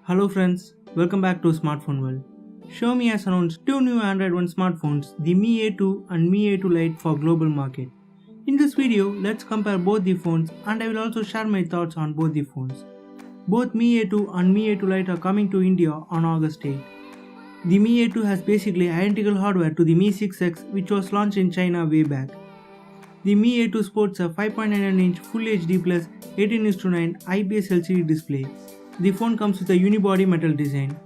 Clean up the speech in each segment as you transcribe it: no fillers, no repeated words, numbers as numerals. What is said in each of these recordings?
Hello friends, welcome back to Smartphone World. Xiaomi has announced two new Android One smartphones, the Mi A2 and Mi A2 Lite for global market. In this video, let's compare both the phones and I will also share my thoughts on both the phones. Both Mi A2 and Mi A2 Lite are coming to India on August 8. The Mi A2 has basically identical hardware to the Mi 6X which was launched in China way back. The Mi A2 sports a 5.99-inch Full HD plus 18:9 IPS LCD display. The phone comes with a unibody metal design.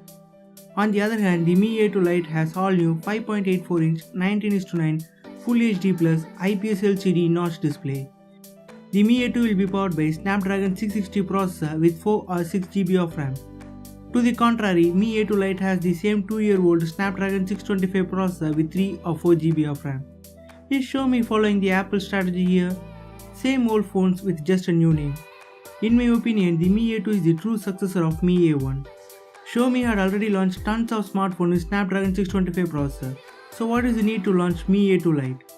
On the other hand, the Mi A2 Lite has all new 5.84-inch 19:9 Full HD plus IPS LCD notch display. The Mi A2 will be powered by Snapdragon 660 processor with 4 or 6 GB of RAM. To the contrary, Mi A2 Lite has the same 2-year-old Snapdragon 625 processor with 3 or 4 GB of RAM. Is Xiaomi following the Apple strategy here? Same old phones with just a new name. In my opinion, the Mi A2 is the true successor of Mi A1. Xiaomi had already launched tons of smartphones with Snapdragon 625 processor, so what is the need to launch Mi A2 Lite?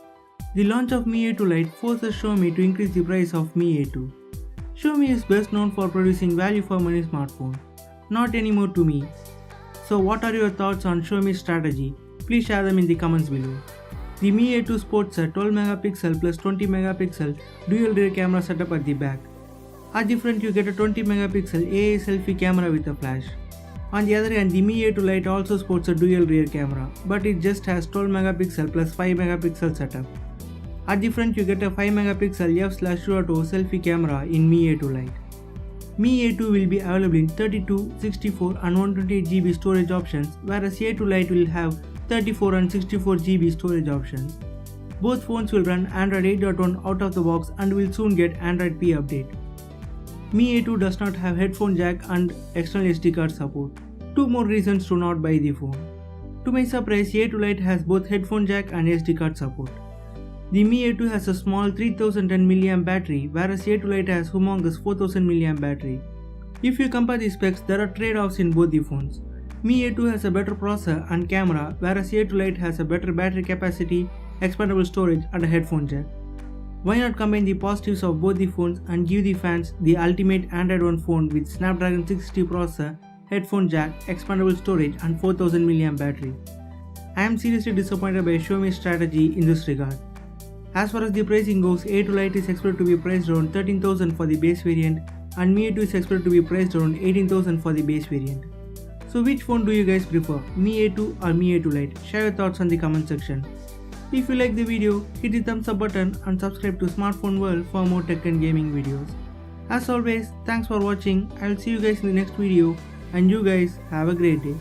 The launch of Mi A2 Lite forces Xiaomi to increase the price of Mi A2. Xiaomi is best known for producing value for money smartphone, not anymore to me. So what are your thoughts on Xiaomi's strategy? Please share them in the comments below. The Mi A2 sports a 12 megapixel plus 20 megapixel dual rear camera setup at the back. At the front you get a 20 megapixel AI selfie camera with a flash. On the other hand, the Mi A2 Lite also sports a dual rear camera, but it just has 12 megapixel plus 5 megapixel setup. At the front you get a 5 megapixel f/2.0 selfie camera in Mi A2 Lite. Mi A2 will be available in 32, 64 and 128 GB storage options, whereas A2 Lite will have 34 and 64 GB storage options. Both phones will run Android 8.1 out of the box and will soon get Android P update. Mi A2 does not have headphone jack and external SD card support. Two more reasons to not buy the phone. To my surprise, A2 Lite has both headphone jack and SD card support. The Mi A2 has a small 3010 mAh battery, whereas A2 Lite has humongous 4000 mAh battery. If you compare the specs, there are trade-offs in both the phones. Mi A2 has a better processor and camera, whereas A2 Lite has a better battery capacity, expandable storage and a headphone jack. Why not combine the positives of both the phones and give the fans the ultimate Android One phone with Snapdragon 660 processor, headphone jack, expandable storage and 4000 mAh battery? I am seriously disappointed by Xiaomi's strategy in this regard. As far as the pricing goes, A2 Lite is expected to be priced around 13,000 for the base variant and Mi A2 is expected to be priced around 18,000 for the base variant. So which phone do you guys prefer, Mi A2 or Mi A2 Lite? Share your thoughts on the comment section. If you like the video, hit the thumbs up button and subscribe to Smartphone World for more tech and gaming videos. As always, thanks for watching. I will see you guys in the next video and you guys have a great day.